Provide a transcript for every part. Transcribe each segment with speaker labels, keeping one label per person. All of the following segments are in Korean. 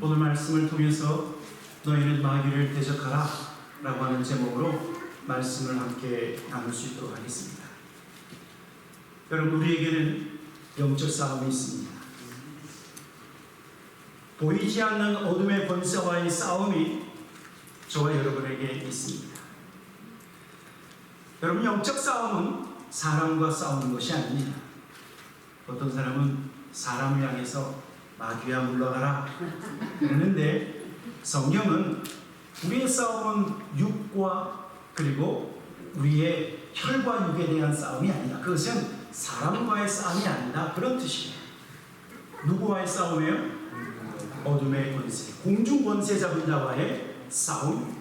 Speaker 1: 오늘 말씀을 통해서 너희는 마귀를 대적하라 라고 하는 제목으로 말씀을 함께 나눌 수 있도록 하겠습니다. 여러분, 우리에게는 영적 싸움이 있습니다. 보이지 않는 어둠의 권세와의 싸움이 저와 여러분에게 있습니다. 여러분, 영적 싸움은 사람과 싸우는 것이 아닙니다. 어떤 사람은 사람을 향해서 마귀야 물러가라 그러는데, 성경은 우리의 싸움은 육과 그리고 우리의 혈과 육에 대한 싸움이 아니다. 그것은 사람과의 싸움이 아니다, 그런 뜻이에요. 누구와의 싸움이에요? 어둠의 권세, 공중 권세 잡은 자와의 싸움.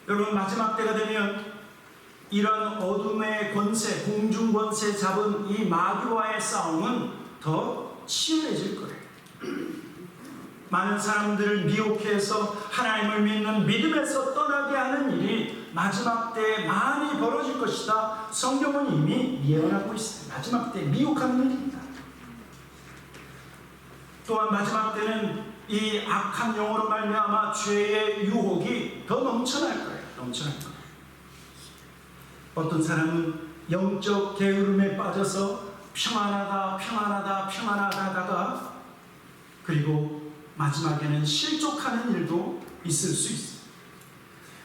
Speaker 1: 여러분, 마지막 때가 되면 이런 어둠의 권세, 공중 권세 잡은 이 마귀와의 싸움은 더 치열해질 거예요. 많은 사람들을 미혹해서 하나님을 믿는 믿음에서 떠나게 하는 일이 마지막 때에 많이 벌어질 것이다. 성경은 이미 예언하고 있어요. 마지막 때 미혹하는 일입니다. 또한 마지막 때는 이 악한 영으로 말미암아 죄의 유혹이 더 넘쳐날 거예요. 넘쳐날 거예요. 어떤 사람은 영적 게으름에 빠져서 평안하다 하다가 그리고 마지막에는 실족하는 일도 있을 수 있어요.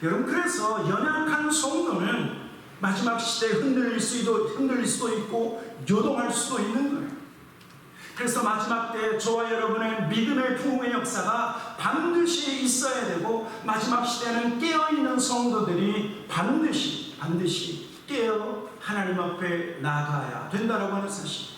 Speaker 1: 여러분, 그래서 연약한 성도는 마지막 시대에 흔들릴 수도 있고 요동할 수도 있는 거예요. 그래서 마지막 때 저와 여러분의 믿음의 부흥의 역사가 반드시 있어야 되고, 마지막 시대는 깨어있는 성도들이 반드시 깨어 하나님 앞에 나가야 된다라고 하는 사실.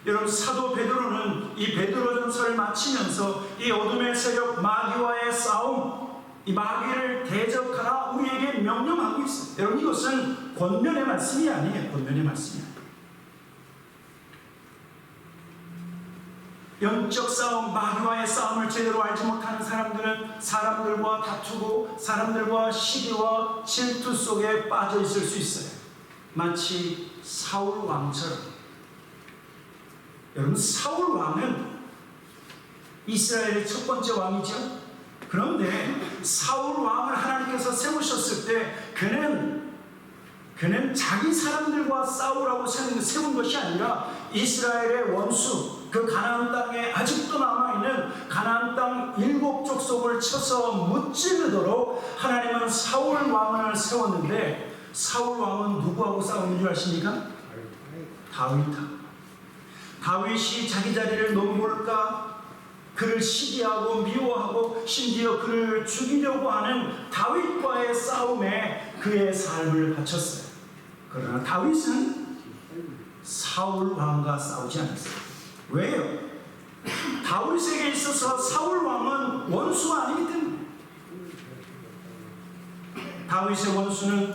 Speaker 1: 여러분, 사도 베드로는 이 베드로전서를 마치면서 이 어둠의 세력 마귀와의 싸움, 이 마귀를 대적하라 우리에게 명령하고 있어요. 여러분, 이것은 권면의 말씀이 아니에요. 권면의 말씀이 아니에요. 영적 싸움, 마귀와의 싸움을 제대로 알지 못하는 사람들은 사람들과 다투고 사람들과 시기와 질투 속에 빠져 있을 수 있어요. 마치 사울 왕처럼. 여러분, 사울 왕은 이스라엘의 첫 번째 왕이죠. 그런데 사울 왕을 하나님께서 세우셨을 때 그는 자기 사람들과 싸우라고 세운 것이 아니라 이스라엘의 원수, 그 가나안 땅에 아직도 남아있는 가나안 땅 7족속을 쳐서 무찌르도록 하나님은 사울 왕을 세웠는데, 사울 왕은 누구하고 싸우는 줄 아십니까? 다윗하고. 다윗이 자기 자리를 넘볼까, 그를 시기하고 미워하고 심지어 그를 죽이려고 하는 다윗과의 싸움에 그의 삶을 바쳤어요. 그러나 다윗은 사울 왕과 싸우지 않았어요. 왜요? 다윗에게 있어서 사울 왕은 원수가 아니기 때문에. 다윗의 원수는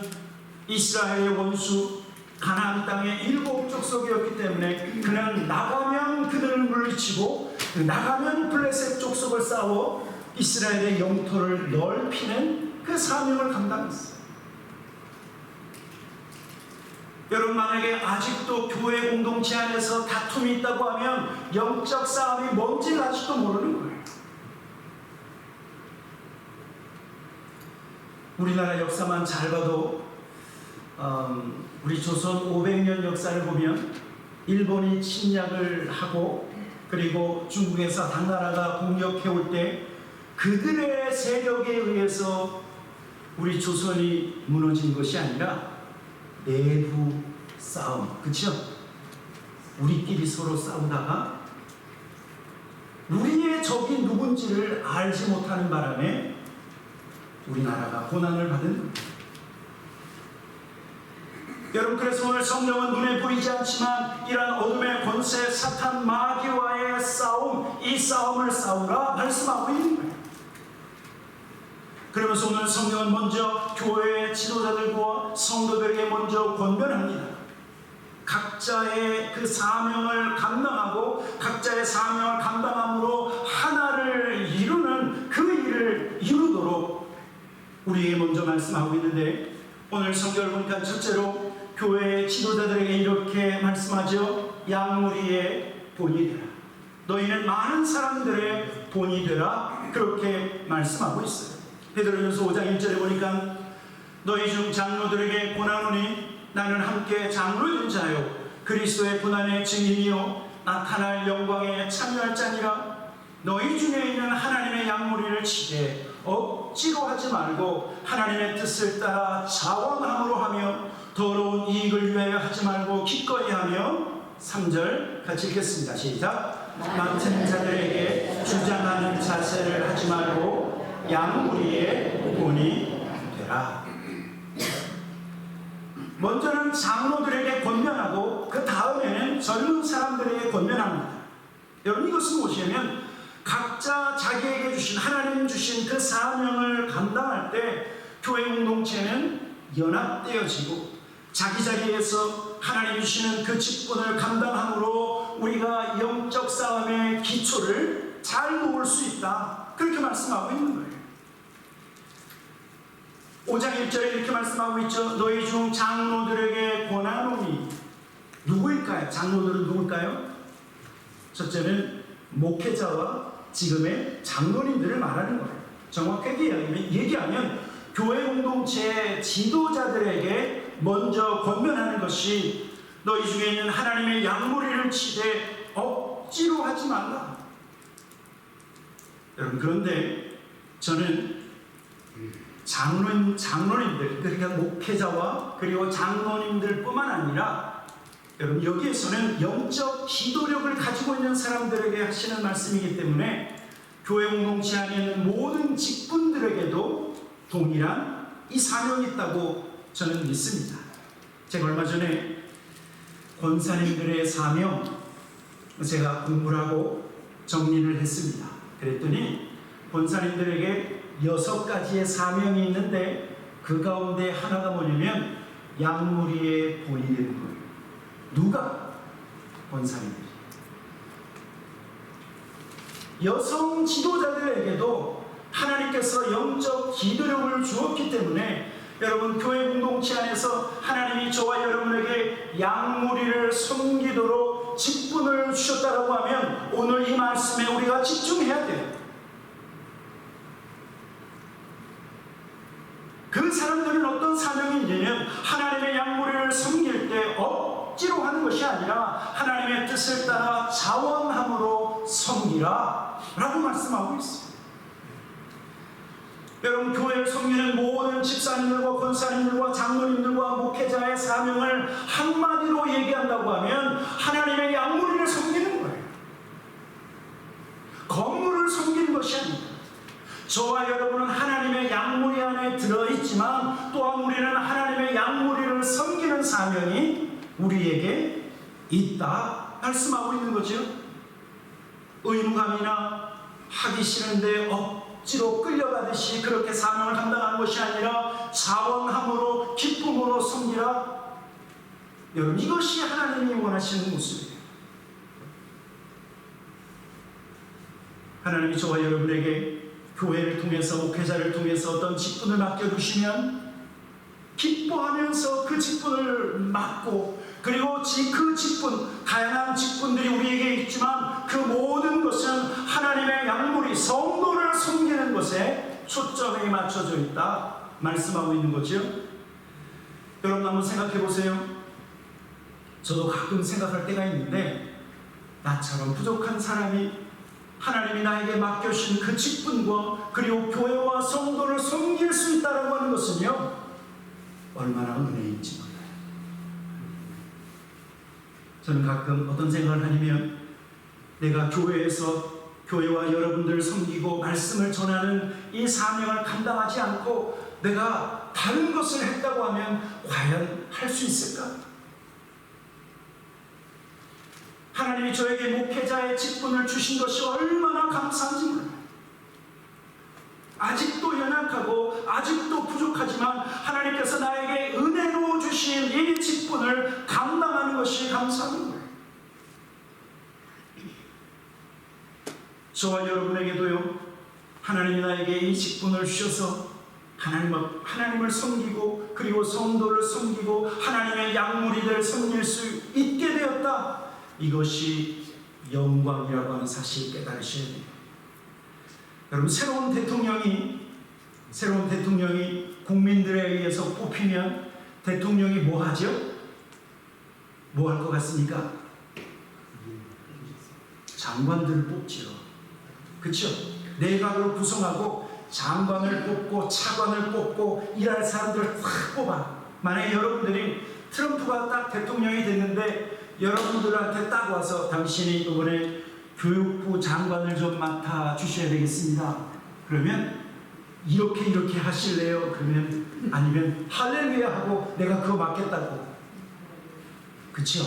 Speaker 1: 이스라엘의 원수, 가나안 땅의 7족속이었기 때문에 그는 나가면 그들을 물리치고 나가면 블레셋 족속을 싸워 이스라엘의 영토를 넓히는 그 사명을 감당했어요. 여러분, 만약에 아직도 교회 공동체 안에서 다툼이 있다고 하면 영적 싸움이 뭔지 아직도 모르는 거예요. 우리나라 역사만 잘 봐도 우리 조선 500년 역사를 보면 일본이 침략을 하고 그리고 중국에서 당나라가 공격해올 때 그들의 세력에 의해서 우리 조선이 무너진 것이 아니라 내부 싸움, 그렇죠? 우리끼리 서로 싸우다가 우리의 적이 누군지를 알지 못하는 바람에 우리나라가 고난을 받은 겁니다. 여러분, 그래서 오늘 성경은 눈에 보이지 않지만 이러한 어둠의 권세, 사탄 마귀와의 싸움, 이 싸움을 싸우라 말씀하고 있는 거예요. 그러면서 오늘 성경은 먼저 교회의 지도자들과 성도들에게 먼저 권면합니다. 각자의 그 사명을 감당하고 각자의 사명을 감당함으로 하나를 이루는 그 일을 이루도록 우리에게 먼저 말씀하고 있는데, 오늘 성경을 보니까 첫째로 교회의 지도자들에게 이렇게 말씀하죠. 양무리의 본이 되라. 너희는 많은 사람들의 본이 되라. 그렇게 말씀하고 있어요. 베드로전서 5장 1절에 보니까 너희 중 장로들에게 권하노니 나는 함께 장로인 자요 그리스도의 고난의 증인이요 나타날 영광에 참여할 자니라. 너희 중에 있는 하나님의 양무리를 치되 억지로 하지 말고 하나님의 뜻을 따라 자원함으로 하며 더러운 이익을 위하여 하지 말고 기꺼이 하며. 3절 같이 읽겠습니다. 시작. 맡은 자들에게 주장하는 자세를 하지 말고 양무리의 본이 되라. 먼저는 장로들에게 권면하고 그 다음에는 젊은 사람들에게 권면합니다. 여러분, 이것은 무엇이냐면 각자 자기에게 주신, 하나님 주신 그 사명을 감당할 때 교회 공동체는 연합되어지고 자기 자리에서 하나님 주시는 그 직분을 감당함으로 우리가 영적 싸움의 기초를 잘 놓을 수 있다. 그렇게 말씀하고 있는 거예요. 5장 1절에 이렇게 말씀하고 있죠. 너희 중 장로들에게 권하노니. 누구일까요? 장로들은 누굴까요? 첫째는 목회자와 지금의 장로님들을 말하는 거예요. 정확하게 얘기하면 교회 공동체의 지도자들에게 먼저 권면하는 것이 너희 중에 있는 하나님의 양무리를 치되 억지로 하지 말라. 여러분, 그런데 저는 장로님들, 그러니까 목회자와 그리고 장로님들 뿐만 아니라 여러분, 여기에서는 영적 기도력을 가지고 있는 사람들에게 하시는 말씀이기 때문에 교회 공동체 안에 있는 모든 직분들에게도 동일한 이 사명이 있다고 저는 믿습니다. 제가 얼마 전에 권사님들의 사명 제가 공부를 하고 정리를 했습니다. 그랬더니 권사님들에게 6가지의 사명이 있는데 그 가운데 하나가 뭐냐면 양무리의 본이 되는 거예요. 누가? 권사님들이. 여성 지도자들에게도 하나님께서 영적 기도력을 주었기 때문에 여러분, 교회 공동체 안에서 하나님이 저와 여러분에게 양무리를 섬기도록 직분을 주셨다고 하면 오늘 이 말씀에 우리가 집중해야 돼요. 그 사람들은 어떤 사명이 있냐면 하나님의 양무리를 섬길 때 억지로 하는 것이 아니라 하나님의 뜻을 따라 자원함으로 섬기라 라고 말씀하고 있습니다. 여러분, 교회를 섬기는 모든 집사님들과 권사님들과 장로님들과 목회자의 사명을 한마디로 얘기한다고 하면 하나님의 양무리를 섬기는 거예요. 건물을 섬기는 것이 아닙니다. 저와 여러분은 하나님의 양무리 안에 들어있지만 또한 우리는 하나님의 양무리를 섬기는 사명이 우리에게 있다 말씀하고 있는 거죠. 의무감이나 하기 싫은데 억지로 끌려가듯이 그렇게 사명을 감당하는 것이 아니라 자원함으로 기쁨으로 섬기라. 여러분, 이것이 하나님이 원하시는 모습이에요. 하나님이 저와 여러분에게 교회를 통해서 목회자를 통해서 어떤 직분을 맡겨주시면 기뻐하면서 그 직분을 맡고 그리고 그 직분, 다양한 직분들이 우리에게 있지만 그 모든 것은 하나님의 양무리, 성도를 섬기는 것에 초점이 맞춰져 있다 말씀하고 있는 거죠. 여러분, 한번 생각해 보세요. 저도 가끔 생각할 때가 있는데 나처럼 부족한 사람이 하나님이 나에게 맡겨주신 그 직분과 그리고 교회와 성도를 섬길 수 있다고 하는 것은요, 얼마나 은혜인지 몰라요. 저는 가끔 어떤 생각을 하냐면 내가 교회에서 교회와 여러분들을 섬기고 말씀을 전하는 이 사명을 감당하지 않고 내가 다른 것을 했다고 하면 과연 할 수 있을까? 하나님이 저에게 목회자의 직분을 주신 것이 얼마나 감사한지 몰라요. 아직도 연약하고 아직도 부족하지만 하나님께서 나에게 은혜로 주신 이 직분을 감당하는 것이 감사한 거예요. 저와 여러분에게도요, 하나님이 나에게 이 직분을 주셔서 하나님을 섬기고 그리고 성도를 섬기고 하나님의 양무리들을 섬길 수 있게 되었다. 이것이 영광이라고 하는 사실을 깨달으셔야 돼요. 여러분, 새로운 대통령이 국민들에 의해서 뽑히면 대통령이 뭐 하죠? 뭐 할 것 같습니까? 장관들을 뽑지요. 그렇죠? 내각을 구성하고 장관을 뽑고 차관을 뽑고 일할 사람들을 확 뽑아. 만약에 여러분들이 트럼프가 딱 대통령이 됐는데 여러분들한테 딱 와서 당신이 이번에 교육부 장관을 좀 맡아 주셔야 되겠습니다. 그러면 이렇게 하실래요? 그러면 아니면 할렐루야 하고 내가 그거 맡겠다고. 그렇죠?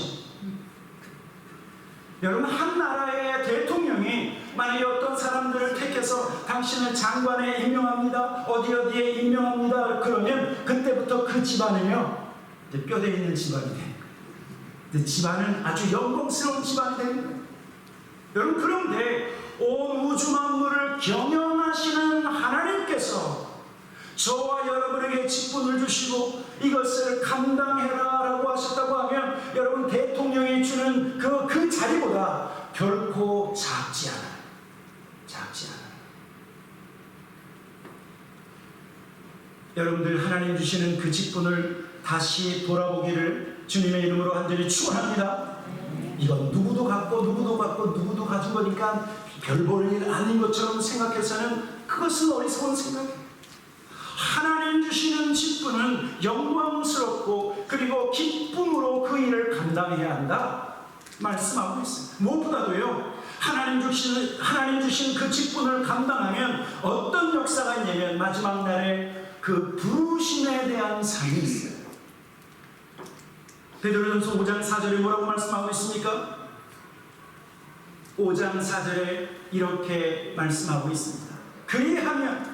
Speaker 1: 여러분, 한 나라의 대통령이 만약에 어떤 사람들을 택해서 당신을 장관에 임명합니다. 어디에 임명합니다. 그러면 그때부터 그 집안은요, 이제 뼈대 있는 집안이 돼요. 집안은 아주 영광스러운 집안이 되는 거예요. 여러분, 그런데 온 우주 만물을 경영하시는 하나님께서 저와 여러분에게 직분을 주시고 이것을 감당해라 라고 하셨다고 하면 여러분, 대통령이 주는 그 자리보다 결코 작지 않아요. 여러분들, 하나님 주시는 그 직분을 다시 돌아보기를 주님의 이름으로 간절히 축원합니다. 이건 누구도 가진 거니까 별 볼 일 아닌 것처럼 생각해서는 그것은 어리석은 생각이에요. 하나님 주시는 직분은 영광스럽고 그리고 기쁨으로 그 일을 감당해야 한다 말씀하고 있습니다. 무엇보다도요, 하나님 주신 그 직분을 감당하면 어떤 역사가 있냐면 마지막 날에 그 부르심에 대한 상이 있어요. 베드로전서 5장 4절에 뭐라고 말씀하고 있습니까? 5장 4절에 이렇게 말씀하고 있습니다. 그리하면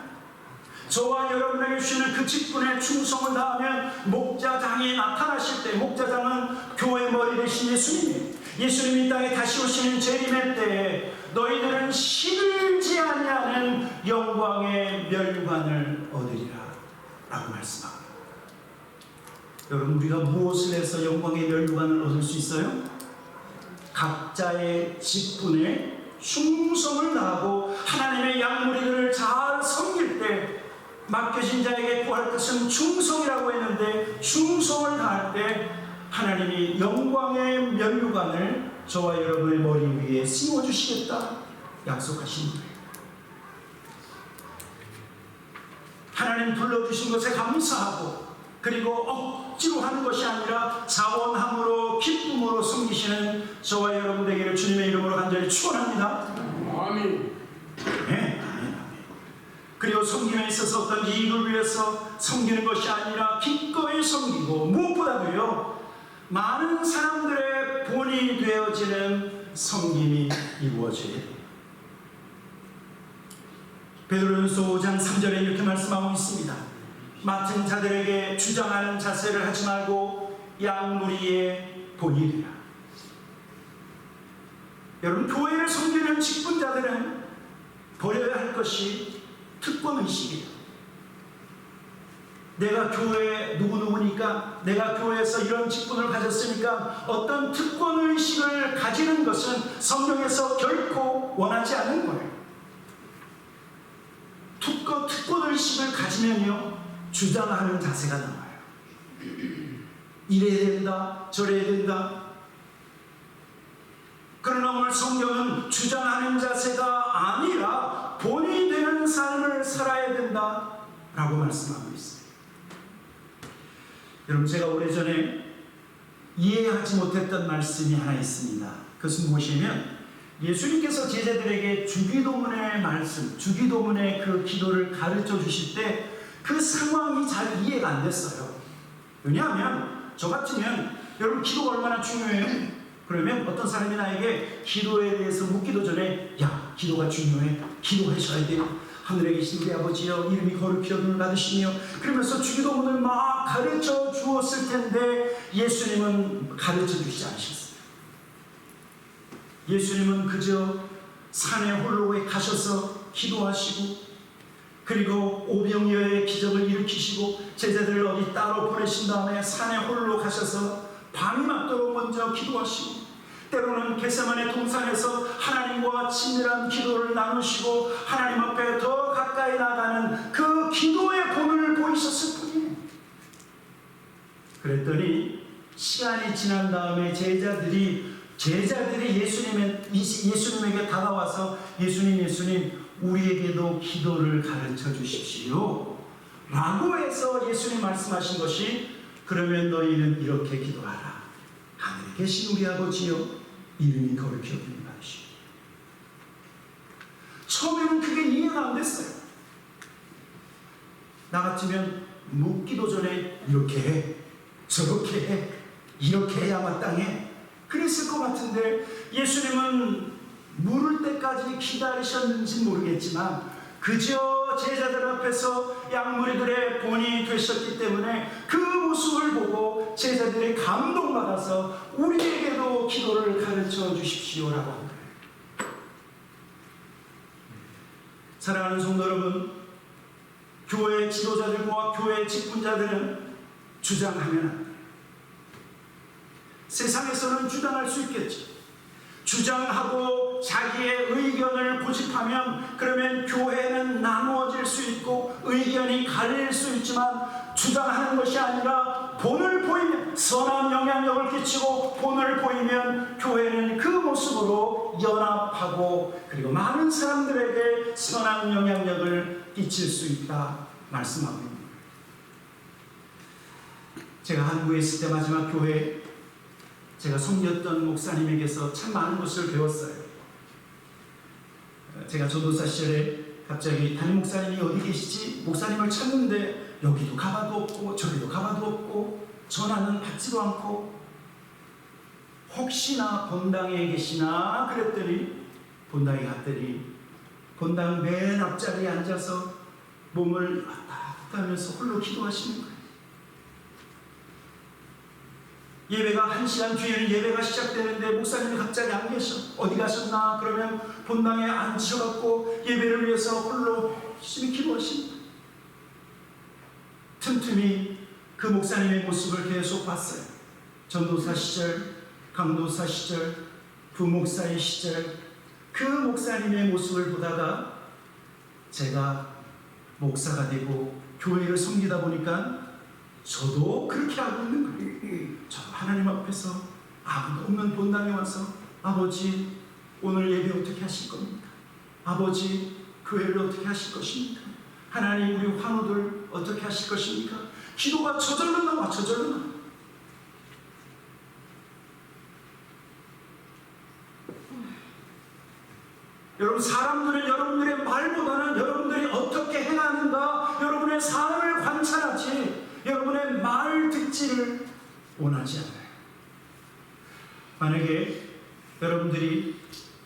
Speaker 1: 저와 여러분에게 주시는 그 직분에 충성을 다하면 목자장이 나타나실 때, 목자장은 교회 머리 되신 예수님이 이 땅에 다시 오시는 재림의 때에 너희들은 시들지 아니하는 영광의 멸관을 얻으리라 라고 말씀합니다. 여러분, 우리가 무엇을 해서 영광의 멸관을 얻을 수 있어요? 각자의 직분에 충성을 다하고 하나님의 양무리들을 잘 섬길 때, 맡겨진 자에게 구할 것은 충성이라고 했는데 충성을 다할 때 하나님이 영광의 면류관을 저와 여러분의 머리 위에 씌워주시겠다 약속하신 거예요. 하나님 불러주신 것에 감사하고 그리고 억지로 하는 것이 아니라 자원함으로 기쁨으로 섬기시는 저와 여러분 되기를 주님의 이름으로 간절히 축원합니다. 아멘. 네. 그리고 섬김에 있어서 어떤 이익을 위해서 섬기는 것이 아니라 기꺼이 섬기고 무엇보다도요, 많은 사람들의 본이 되어지는 섬김이 이루어져야 돼요. 베드로전서 5장 3절에 이렇게 말씀하고 있습니다. 맡은 자들에게 주장하는 자세를 하지 말고 양무리의 본이 되라. 여러분, 교회를 섬기는 직분자들은 버려야 할 것이 특권의식이에요. 내가 교회 누구니까, 내가 교회에서 이런 직분을 가졌으니까 어떤 특권의식을 가지는 것은 성경에서 결코 원하지 않는 거예요. 특권의식을 가지면요, 주장하는 자세가 나와요. 이래야 된다, 저래야 된다. 그러나 오늘 성경은 주장하는 자세가 아니라 본이 되는 삶을 살아야 된다 라고 말씀하고 있습니다. 여러분, 제가 오래전에 이해하지 못했던 말씀이 하나 있습니다. 그것은 무엇이냐면 예수님께서 제자들에게 주기도문의 말씀, 주기도문의 그 기도를 가르쳐 주실 때 그 상황이 잘 이해가 안 됐어요. 왜냐하면 저 같으면, 여러분, 기도가 얼마나 중요해요? 그러면 어떤 사람이 나에게 기도에 대해서 묻기도 전에, 야, 기도가 중요해, 기도하셔야 돼요. 하늘에 계신 우리 아버지여, 이름이 거룩히 여김을 받으시며, 그러면서 주기도문을 막 가르쳐 주었을 텐데 예수님은 가르쳐 주시지 않으셨어요. 예수님은 그저 산에 홀로 가셔서 기도하시고, 그리고 오병이어의 기적을 일으키시고 제자들을 어디 따로 보내신 다음에 산에 홀로 가셔서 밤이 맞도록 먼저 기도하시고, 때로는 겟세마네 동산에서 하나님과 친밀한 기도를 나누시고 하나님 앞에 더 가까이 나가는 그 기도의 본을 보이셨을 뿐이에요. 그랬더니 시간이 지난 다음에 제자들이 예수님에게 다가와서 예수님 우리에게도 기도를 가르쳐 주십시오 라고 해서 예수님 말씀하신 것이 그러면 너희는 이렇게 기도하라. 하늘에 계신 우리 아버지여 이름이 거룩히 여김을 받으시오. 처음에는 그게 이해가 안 됐어요. 나 같으면 묻기도 전에 이렇게 해, 저렇게 해, 이렇게 해야 마땅해 그랬을 것 같은데 예수님은 물을 때까지 기다리셨는지 모르겠지만 그저 제자들 앞에서 양무리들의 본이 되셨기 때문에 그 모습을 보고 제자들이 감동받아서 우리에게도 기도를 가르쳐 주십시오라고 합니다. 사랑하는 성도 여러분, 교회 지도자들과 교회 직분자들은 주장하면 안 돼요. 세상에서는 주장할 수 있겠죠. 주장하고 자기의 의견을 고집하면 그러면 교회는 나누어질 수 있고 의견이 갈릴 수 있지만 주장하는 것이 아니라 본을 보이면 선한 영향력을 끼치고 본을 보이면 교회는 그 모습으로 연합하고 그리고 많은 사람들에게 선한 영향력을 끼칠 수 있다 말씀하고 있습니다. 제가 한국에 있을 때 마지막 교회 제가 섬겼던 목사님에게서 참 많은 것을 배웠어요. 제가 전도사 시절에 갑자기 담임 목사님이 어디 계시지? 목사님을 찾는데 여기도 가봐도 없고 저기도 가봐도 없고 전화는 받지도 않고 혹시나 본당에 계시나 그랬더니 본당에 갔더니 본당 맨 앞자리에 앉아서 몸을 왔다 갔다 하면서 홀로 기도하시는 거예요. 예배가 1시간 뒤에는 예배가 시작되는데 목사님이 갑자기 안 계셔. 어디 가셨나? 그러면 본당에 앉으셔갖고 예배를 위해서 홀로 열심히 기도하십니다. 틈틈이 그 목사님의 모습을 계속 봤어요. 전도사 시절, 강도사 시절, 부목사의 시절 그 목사님의 모습을 보다가 제가 목사가 되고 교회를 섬기다 보니까 저도 그렇게 하고 있는 거예요. 저 하나님 앞에서 아무도 없는 본당에 와서 아버지 오늘 예배 어떻게 하실 겁니까? 아버지 교회를 어떻게 하실 것입니까? 하나님 우리 환우들 어떻게 하실 것입니까? 기도가 저절로 나와. 여러분 사람들은 여러분들의 말보다는 여러분들이 어떻게 행하는가 여러분의 삶을 관찰하지 여러분의 말 듣지를 원하지 않아요. 만약에 여러분들이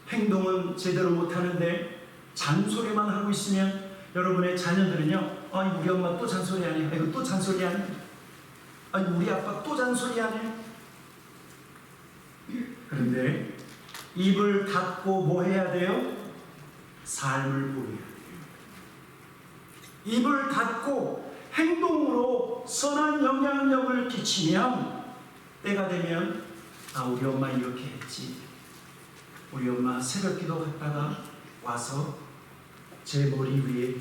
Speaker 1: 행동은 제대로 못하는데 잔소리만 하고 있으면 여러분의 자녀들은요 우리 엄마 또 잔소리하네. 이거 또 잔소리하네. 우리 아빠 또 잔소리하네. 그런데 입을 닫고 뭐 해야 돼요? 삶을 보여야 돼요. 입을 닫고 행동으로 선한 영향력을 끼치면 때가 되면 우리 엄마 이렇게 했지. 우리 엄마 새벽기도 갔다가 와서 제 머리 위에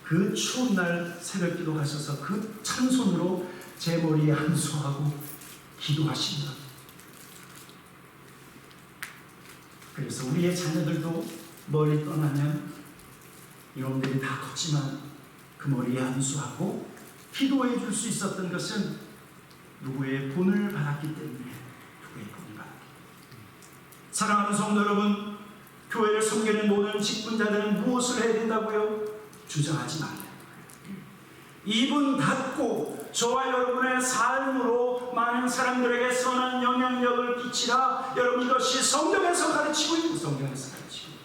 Speaker 1: 그 추운 날 새벽기도 가셔서 그 찬손으로 제 머리에 한수하고 기도하신다. 그래서 우리의 자녀들도 멀리 떠나면 여러분들이 다 컸지만 그 머리에 안수하고 기도해 줄 수 있었던 것은 누구의 본을 받았기 때문에 누구의 본을 받았기 때문에. 사랑하는 성도 여러분, 교회를 섬기는 모든 직분자들은 무엇을 해야 된다고요? 주장하지 말아야 돼요. 입은 닫고 저와 여러분의 삶으로 많은 사람들에게 선한 영향력을 끼치라. 여러분 이것이 성경에서 가르치고 있고 성경에서 가르치고 있고.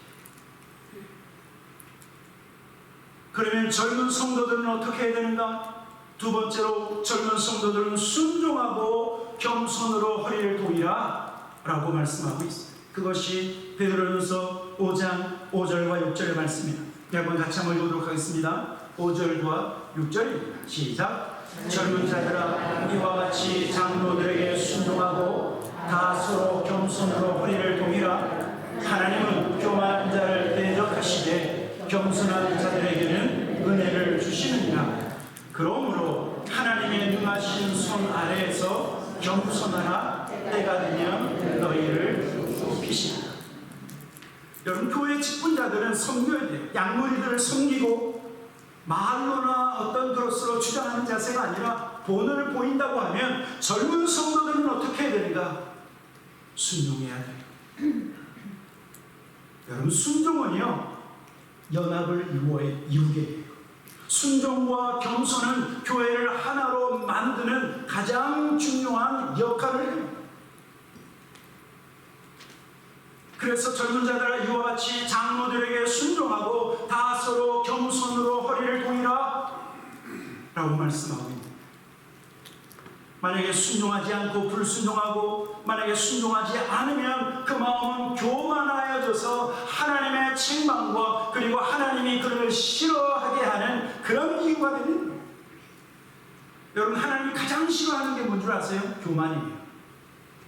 Speaker 1: 그러면 젊은 성도들은 어떻게 해야 되는가? 두 번째로 젊은 성도들은 순종하고 겸손으로 허리를 도이라 라고 말씀하고 있어요. 그것이 베드로전서 5장 5절과 6절의 말씀입니다. 여러분 같이 한번 읽어보도록 하겠습니다. 5절과 6절입니다. 시작. 젊은 자들아 이와 같이 장로들에게 순종하고 다 서로 겸손으로 허리를 동이라. 하나님은 교만한 자를 대적하시되 겸손한 자들에게는 은혜를 주시느니라. 그러므로 하나님의 능하신 손 아래에서 겸손하라. 때가 되면 너희를 높이시리라. 여러분, 교회 직분자들은 섬겨야 돼요. 양무리들을 섬기고 말로나 어떤 그릇으로 주장하는 자세가 아니라 본을 보인다고 하면 젊은 성도들은 어떻게 해야 되는가? 순종해야 돼요. 여러분, 순종은요 연합을 이루게 해요. 순종과 겸손은 교회를 하나로 만드는 가장 중요한 역할을 해요. 그래서 젊은 자들아 이와 같이 장로들에게 순종하고 다 서로 겸손으로 허리를 동이라 라고 말씀하고 있습니다. 만약에 순종하지 않고 불순종하고 만약에 순종하지 않으면 그 마음은 교만하여져서 하나님의 책망과 그리고 하나님이 그를 싫어하게 하는 그런 이유가 되는 거예요. 여러분, 하나님이 가장 싫어하는 게 뭔 줄 아세요? 교만이에요.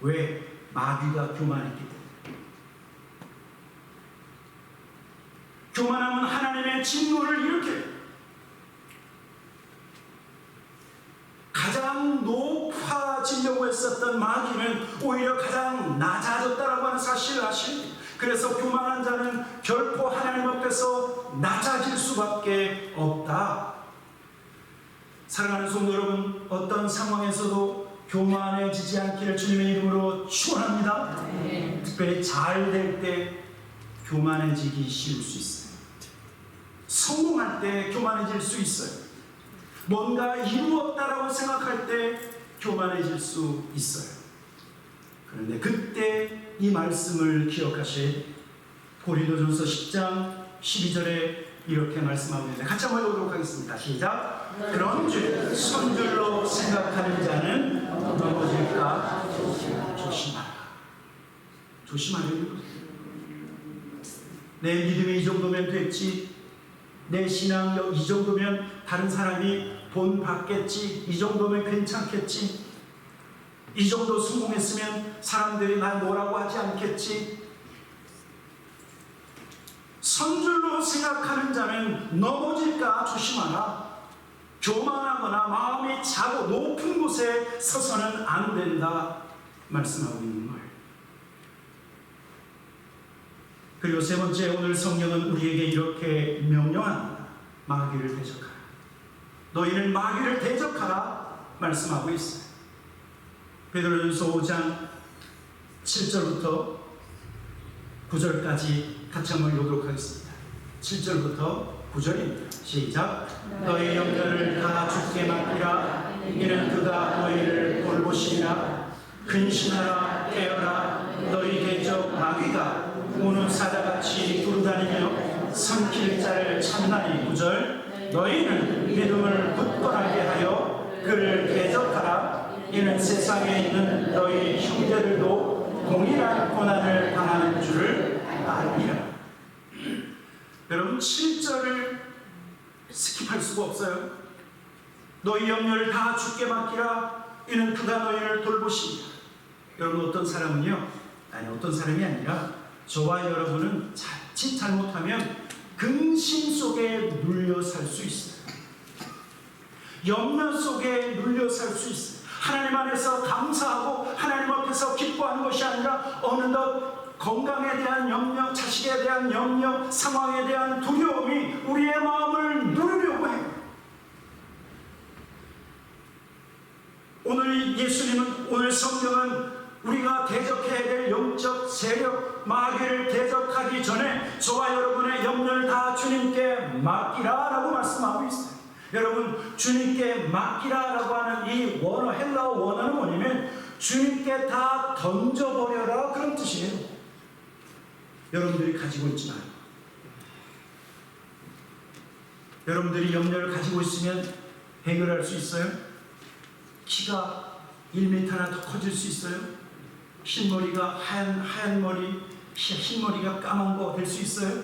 Speaker 1: 왜? 마귀가 교만했기 때문에. 교만하면 하나님의 진노를 일으켜요. 가장 높아지려고 했었던 마귀는 오히려 가장 낮아졌다라고 하는 사실을 아십니다. 그래서 교만한 자는 결코 하나님 앞에서 낮아질 수밖에 없다. 사랑하는 성도 여러분, 어떤 상황에서도 교만해지지 않기를 주님의 이름으로 축원합니다. 특별히 잘 될 때 교만해지기 쉬울 수 있어요. 성공할 때 교만해질 수 있어요. 뭔가 이루었다라고 생각할 때 교만해질 수 있어요. 그런데 그때 이 말씀을 기억하셔야 돼요. 고린도전서 10장 12절에 이렇게 말씀하고 있는데 같이 한번 읽어보도록 하겠습니다. 시작. 그런즉 선줄로 생각하는 자는 넘어질까 조심하라. 조심하려는 거예요. 내 믿음이 이 정도면 됐지, 내 신앙력 이 정도면 다른 사람이 본 받겠지, 이 정도면 괜찮겠지, 이 정도 성공했으면 사람들이 날 뭐라고 하지 않겠지. 선줄로 생각하는 자는 넘어질까 조심하라. 교만하거나 마음이 작고 높은 곳에 서서는 안 된다 말씀하고 있는 거예요. 그리고 세 번째, 오늘 성경은 우리에게 이렇게 명령합니다. 마귀를 대적하라. 너희는 마귀를 대적하라 말씀하고 있어요. 베드로전서 5장 7절부터 9절까지 같이 한번 읽도록 하겠습니다. 7절부터 9절입니다. 시작. 너희 영혼을 다 주께 맡기라. 이는 그가 너희를 돌보시리라. 근신하라. 깨어라. 너희 대적 마귀가 우는 사자같이 두루다니며 삼킬 자를 찾나니. 9절. 너희는 믿음을 굳건하게 하여 그를 대적하라. 이는 세상에 있는 너희 형제들도 동일한 고난을 당하는 줄을 알리라. 여러분, 7절을 스킵할 수가 없어요. 너희 염려를 다 주께 맡기라. 이는 그가 너희를 돌보시리라. 여러분, 어떤 사람이 아니라 저와 여러분은 자칫 잘못하면 근심 속에 눌려 살 수 있어요. 염려 속에 눌려 살 수 있어요. 하나님 안에서 감사하고 하나님 앞에서 기뻐하는 것이 아니라 어느덧 건강에 대한 염려, 자식에 대한 염려, 상황에 대한 두려움이 우리의 마음을 누르려고 해요. 오늘 성경은 우리가 대적해야 될 영적 세력 마귀를 대적하기 전에 저와 여러분의 염려를 다 주님께 맡기라라고 말씀하고 있어요. 여러분, 주님께 맡기라라고 하는 이 원어, 헬라어 원어는 뭐냐면 주님께 다 던져버려라 그런 뜻이에요. 여러분들이 가지고 있지 마요. 여러분들이 염려를 가지고 있으면 해결할 수 있어요? 키가 1m나 더 커질 수 있어요? 흰머리가 하얀 머리, 흰머리가 까만 거 될 수 있어요?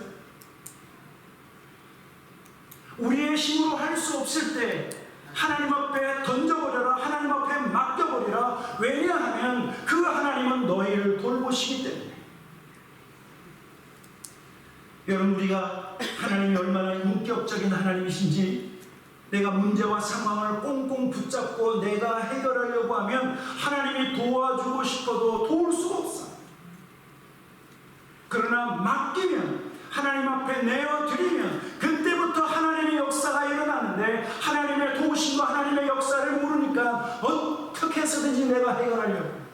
Speaker 1: 우리의 힘으로 할 수 없을 때 하나님 앞에 던져버려라. 하나님 앞에 맡겨버리라. 왜냐하면 그 하나님은 너희를 돌보시기 때문에. 여러분, 우리가 하나님이 얼마나 인격적인 하나님이신지, 내가 문제와 상황을 꽁꽁 붙잡고 내가 해결하려고 하면 하나님이 도와주고 싶어도 도울 수가 없어. 그러나 맡기면, 하나님 앞에 내어드리면 그때부터 하나님의 역사가 일어나는데, 하나님의 도우심과 하나님의 역사를 모르니까 어떻게 해서든지 내가 해결하려고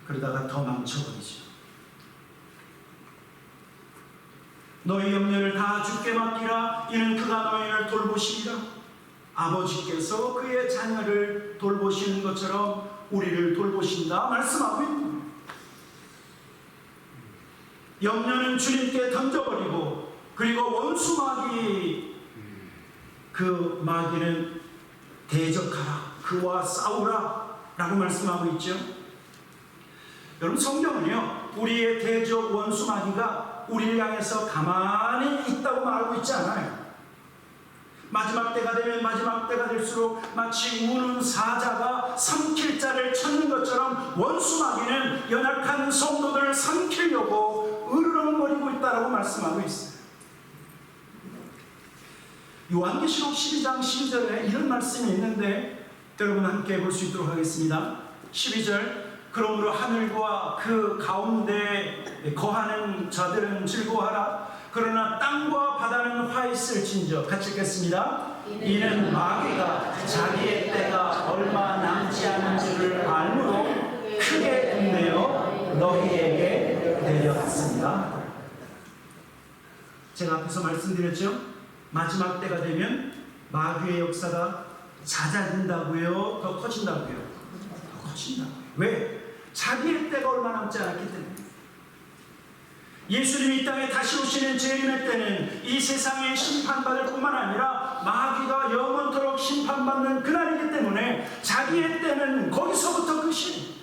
Speaker 1: 그러다가 더 망쳐버리죠. 너희 염려를 다 주께 맡기라. 이는 그가 너희를 돌보시리라. 아버지께서 그의 자녀를 돌보시는 것처럼 우리를 돌보신다 말씀하고 있는 거예요. 염려는 주님께 던져버리고, 그리고 원수 마귀, 그 마귀는 대적하라, 그와 싸우라 라고 말씀하고 있죠. 여러분, 성경은요, 우리의 대적 원수 마귀가 우리를 향해서 가만히 있다고 말하고 있지 않아요. 마지막 때가 되면 마지막 때가 될수록 마치 우는 사자가 삼킬 자를 찾는 것처럼 원수 마귀는 연약한 성도들을 삼키려고 으르렁거리고 있다고 말씀하고 있어요. 요한계시록 12장 12절에 이런 말씀이 있는데, 여러분 함께 볼 수 있도록 하겠습니다. 12절, 그러므로 하늘과 그 가운데 거하는 자들은 즐거워하라. 그러나 땅과 바다는 화 있을진저. 같이 읽겠습니다. 이는 마귀가 자기의 때가 얼마 남지 않은 줄을 알므로 크게 분내어 너희에게 내려갔습니다. 제가 앞에서 말씀드렸죠. 마지막 때가 되면 마귀의 역사가 잦아진다고요? 더 커진다고요? 더 커진다고요. 왜? 자기의 때가 얼마 남지 않았기 때문에. 예수님이 이 땅에 다시 오시는 재림의 때는 이 세상에 심판받을 뿐만 아니라 마귀가 영원토록 심판받는 그날이기 때문에 자기의 때는 거기서부터 끝이에요.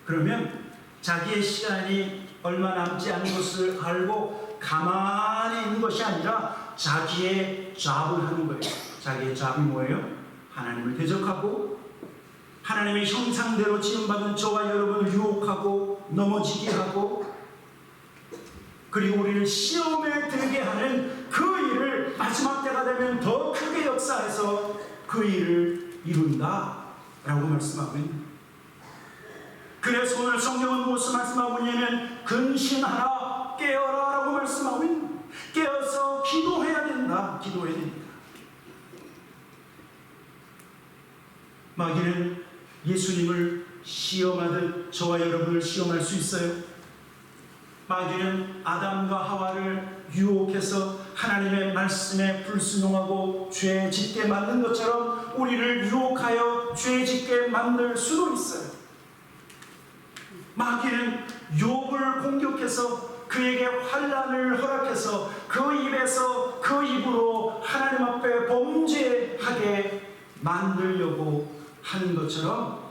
Speaker 1: 그러면 자기의 시간이 얼마 남지 않은 것을 알고 가만히 있는 것이 아니라 자기의 잡을 하는 거예요. 자기의 잡이 뭐예요? 하나님을 대적하고 하나님의 형상대로 지음받은 저와 여러분을 유혹하고 넘어지게 하고, 그리고 우리를 시험에 들게 하는 그 일을 마지막 때가 되면 더 크게 역사해서 그 일을 이룬다 라고 말씀하고 있는 거예요. 그래서 오늘 성경은 무엇을 말씀하고 있냐면 근신하라, 깨어라 라고 말씀하고 있는 거예요. 깨어서 기도해야 된다. 기도해야 된다. 마귀는 예수님을 시험하듯 저와 여러분을 시험할 수 있어요. 마귀는 아담과 하와를 유혹해서 하나님의 말씀에 불순종하고 죄 짓게 만든 것처럼 우리를 유혹하여 죄 짓게 만들 수도 있어요. 마귀는 욥을 공격해서 그에게 환난을 허락해서 그 입에서, 그 입으로 하나님 앞에 범죄하게 만들려고 하는 것처럼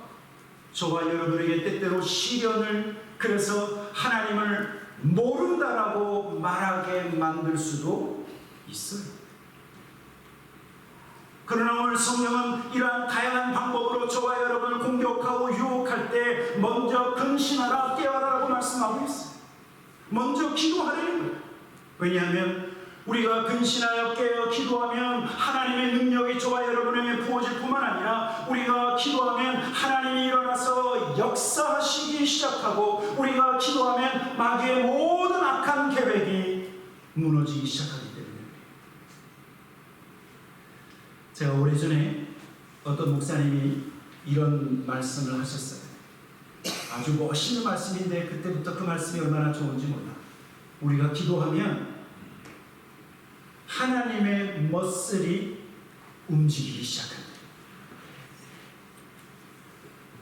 Speaker 1: 저와 여러분에게 때때로 시련을, 그래서 하나님을 모른다라고 말하게 만들 수도 있어요. 그러나 오늘 성령은 이러한 다양한 방법으로 저와 여러분을 공격하고 유혹할 때 먼저 근신하라, 깨어라라고 말씀하고 있어요. 먼저 기도하라는 거예요. 왜냐하면 우리가 근신하여 깨어 기도하면 하나님의 능력이 저와 여러분에게 부어질 뿐만 아니라 우리가 기도하면 하나님이 일어나서 역사하시기 시작하고, 우리가 기도하면 마귀의 모든 악한 계획이 무너지기 시작하기 때문에. 제가 오래전에 어떤 목사님이 이런 말씀을 하셨어요. 아주 멋있는 말씀인데 그때부터 그 말씀이 얼마나 좋은지 몰라. 우리가 기도하면 하나님의 머슬이 움직이기 시작합니다.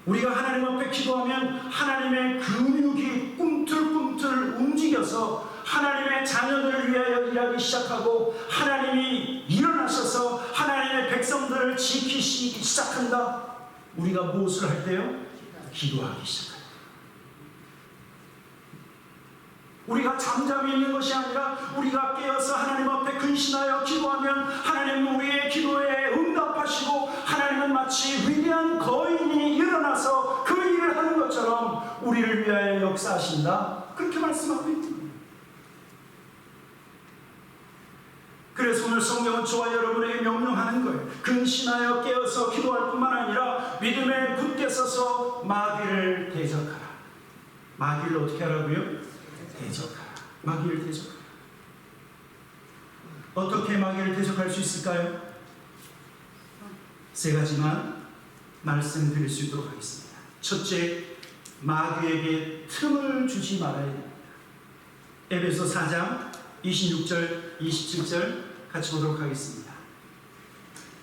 Speaker 1: 우리가 하나님 앞에 기도하면 하나님의 근육이 꿈틀꿈틀 움직여서 하나님의 자녀들을 위하여 일하기 시작하고, 하나님이 일어나셔서 하나님의 백성들을 지키시기 시작한다. 우리가 무엇을 할 때요? 기도하기 시작합니다. 우리가 잠잠히 있는 것이 아니라 우리가 깨어서 하나님 앞에 근신하여 기도하면 하나님은 우리의 기도에 응답하시고 하나님은 마치 위대한 거인이 일어나서 그 일을 하는 것처럼 우리를 위하여 역사하신다. 그렇게 말씀하고 있는 거예요. 그래서 오늘 성경은 저와 여러분에게 명령하는 거예요. 근신하여 깨어서 기도할 뿐만 아니라 믿음에 굳게 서서 마귀를 대적하라. 마귀를 어떻게 하라고요? 대적하라. 마귀를 대적하라. 어떻게 마귀를 대적할 수 있을까요? 세 가지만 말씀드릴 수 있도록 하겠습니다. 첫째, 마귀에게 틈을 주지 말아야 됩니다. 에베소 4장 26절, 27절 같이 보도록 하겠습니다.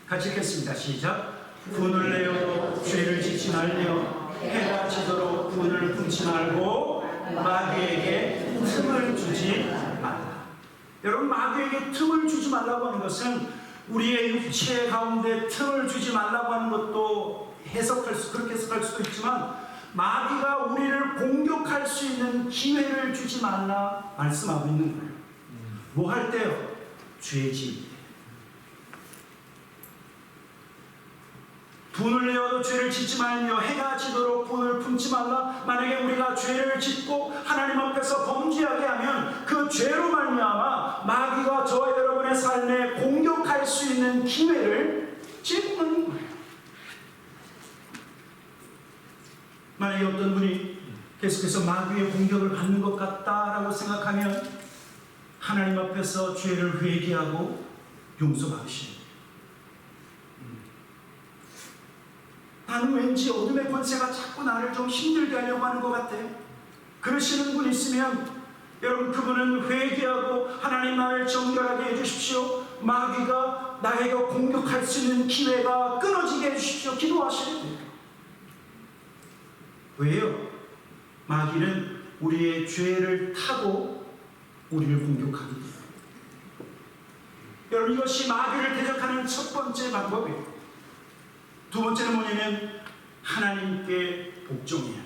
Speaker 1: 같이 읽겠습니다. 시작. 분을 내어도 죄를 짓지 말며 해가 지도록 분을 품지 말고 마귀에게 틈을 주지 말라. 여러분, 마귀에게 틈을 주지 말라고 하는 것은 우리의 육체 가운데 틈을 주지 말라고 하는 것도 그렇게 해석할 수도 있지만 마귀가 우리를 공격할 수 있는 기회를 주지 말라 말씀하고 있는 거예요. 뭐 할 때요? 죄 지을 때. 분을 내어도 죄를 짓지 말며 해가 지도록 분을 품지 말라. 만약에 우리가 죄를 짓고 하나님 앞에서 범죄하게 하면 그 죄로 말미암아 마귀가 저와 여러분의 삶에 공격할 수 있는 기회를 제공하는 거예요. 만약에 어떤 분이 계속해서 마귀의 공격을 받는 것 같다라고 생각하면 하나님 앞에서 죄를 회개하고 용서받으시는, 나는 왠지 어둠의 권세가 자꾸 나를 좀 힘들게 하려고 하는 것 같아. 그러시는 분 있으면 여러분, 그분은 회개하고 하나님 나를 정결하게 해주십시오. 마귀가 나에게 공격할 수 있는 기회가 끊어지게 해주십시오. 기도하시는 거예요. 왜요? 마귀는 우리의 죄를 타고 우리를 공격하기 때문에. 여러분, 이것이 마귀를 대적하는 첫 번째 방법이에요. 두 번째는 뭐냐면 하나님께 복종해야 돼요.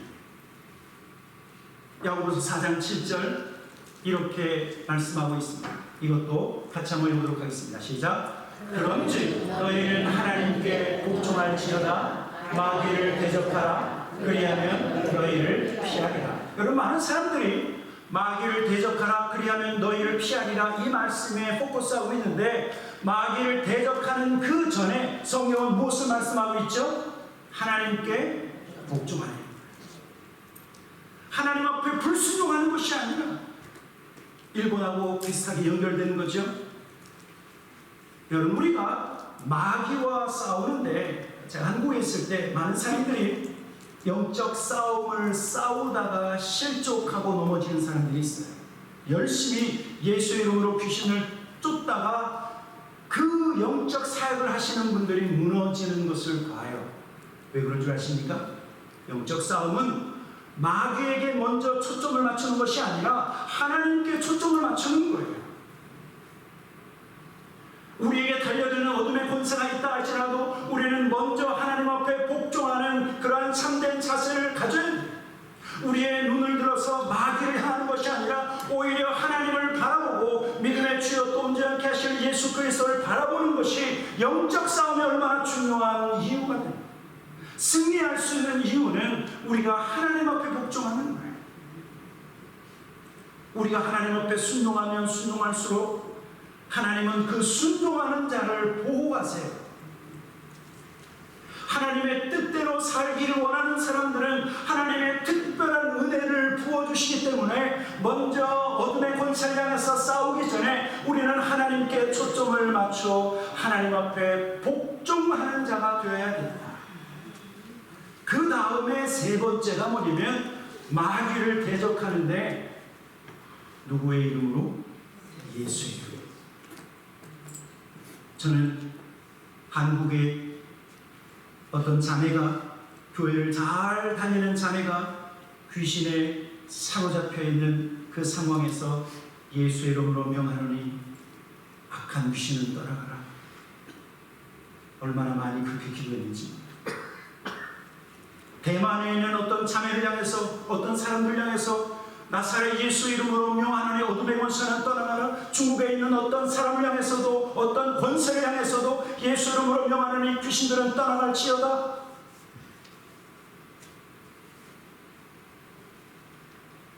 Speaker 1: 야고보서 4장 7절 이렇게 말씀하고 있습니다. 이것도 같이 한번 읽어보도록 하겠습니다. 시작. 그런즉 너희는 하나님께 복종할지어다. 마귀를 대적하라. 그리하면 너희를 피하리라. 여러분, 많은 사람들이 마귀를 대적하라, 그리하면 너희를 피하리라, 이 말씀에 포커스하고 있는데 마귀를 대적하는 그 전에 성경은 무엇을 말씀하고 있죠? 하나님께 복종하라. 하나님 앞에 불순종하는 것이 아니라, 일본하고 비슷하게 연결되는 거죠. 여러분, 우리가 마귀와 싸우는데, 제가 한국에 있을 때 많은 사람들이 영적 싸움을 싸우다가 실족하고 넘어지는 사람들이 있어요. 열심히 예수의 이름으로 귀신을 쫓다가 그 영적 사역을 하시는 분들이 무너지는 것을 봐요. 왜 그런 줄 아십니까? 영적 싸움은 마귀에게 먼저 초점을 맞추는 것이 아니라 하나님께 초점을 맞추는 거예요. 우리에게 달려드는 어둠의 권세가 있다 할지라도 우리는 먼저 하나님 앞에 복종하는 그러한 참된 자세를 가져야 돼요. 우리의 눈을 들어서 마귀를 향하는 것이 아니라 오히려 하나님을 바라보고 믿음의 주여 또 온전케 하실 예수 그리스도를 바라보는 것이 영적 싸움에 얼마나 중요한 이유가 됩니다. 승리할 수 있는 이유는 우리가 하나님 앞에 복종하는 거예요. 우리가 하나님 앞에 순종하면 순종할수록 하나님은 그 순종하는 자를 보호하세요. 하나님의 뜻대로 살기를 원하는 사람들은 하나님의 특별한 은혜를 부어주시기 때문에 먼저 어둠의 권세를 향해서 싸우기 전에 우리는 하나님께 초점을 맞춰 하나님 앞에 복종하는 자가 되어야 된다. 그 다음에 세 번째가 뭐냐면 마귀를 대적하는데 누구의 이름으로? 예수의 이름. 저는 한국의 어떤 자매가, 교회를 잘 다니는 자매가 귀신에 사로잡혀 있는 그 상황에서 예수의 이름으로 명하노니 악한 귀신은 떠나가라. 얼마나 많이 그렇게 기도했는지. 대만에 있는 어떤 자매를 향해서, 어떤 사람들 향해서 나사렛 예수 이름으로 명하노니 어둠의 권세는 떠나가라. 중국에 있는 어떤 사람을 향해서도 어떤 권세를 향해서도 예수 이름으로 명하노니 귀신들은 떠나갈지어다.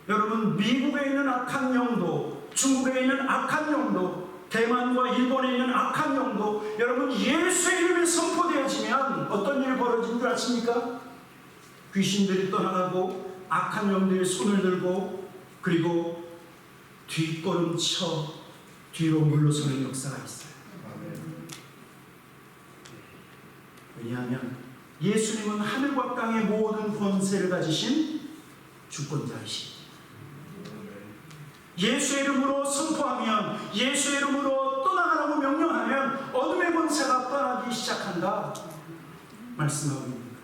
Speaker 1: 여러분, 미국에 있는 악한 영도, 중국에 있는 악한 영도, 대만과 일본에 있는 악한 영도, 여러분 예수의 이름이 선포되어지면 어떤 일이 벌어진 줄 아십니까? 귀신들이 떠나가고 악한 영들이 손을 들고 그리고 뒷걸음쳐 뒤로 물러서는 역사가 있어요. 왜냐하면 예수님은 하늘과 땅의 모든 권세를 가지신 주권자이십니다. 예수의 이름으로 선포하면, 예수의 이름으로 떠나가라고 명령하면 어둠의 권세가 떠나기 시작한다 말씀하고 있는 거예요.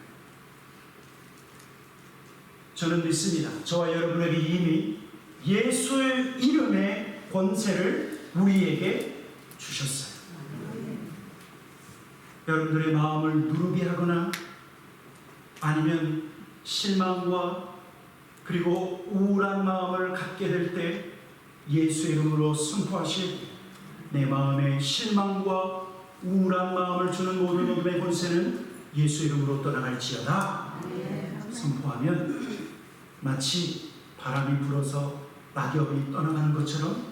Speaker 1: 저는 믿습니다. 저와 여러분에게 이미 예수의 이름의 권세를 우리에게 주셨어요. 여러분들의 마음을 누르게 하거나 아니면 실망과 그리고 우울한 마음을 갖게 될 때 예수의 이름으로 선포하실 내 마음에 실망과 우울한 마음을 주는 모든 어둠의 권세는 예수의 이름으로 떠나갈지어다 선포하면 마치 바람이 불어서 낙엽이 떠나가는 것처럼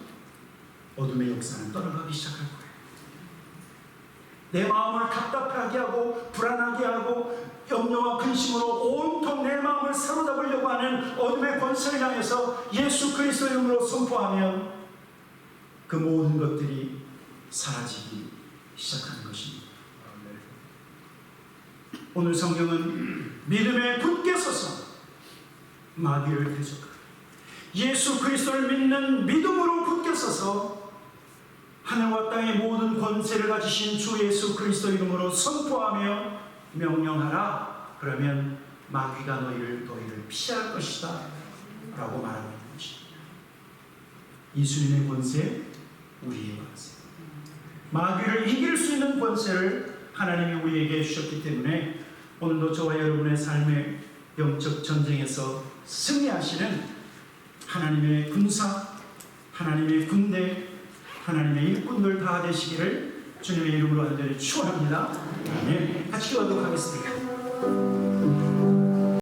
Speaker 1: 어둠의 역사는 떠나가기 시작할 거예요. 내 마음을 답답하게 하고 불안하게 하고 염려와 근심으로 온통 내 마음을 사로잡으려고 하는 어둠의 권세를 향해서 예수 그리스도의 이름으로 선포하면 그 모든 것들이 사라지기 시작하는 것입니다. 오늘 성경은 믿음에 굳게 서서 마귀를 대적하라. 예수 그리스도를 믿는 믿음으로 굳게 서서 하늘과 땅의 모든 권세를 가지신 주 예수 그리스도 이름으로 선포하며 명령하라. 그러면 마귀가 너희를 피할 것이다 라고 말하고 있는 것입니다. 예수님의 권세, 우리의 권세, 마귀를 이길 수 있는 권세를 하나님이 우리에게 주셨기 때문에 오늘도 저와 여러분의 삶의 영적 전쟁에서 승리하시는 하나님의 군사, 하나님의 군대, 하나님의 일꾼들 다 되시기를 주님의 이름으로 간절히 축원합니다. 네, 같이 기도하도록 하겠습니다.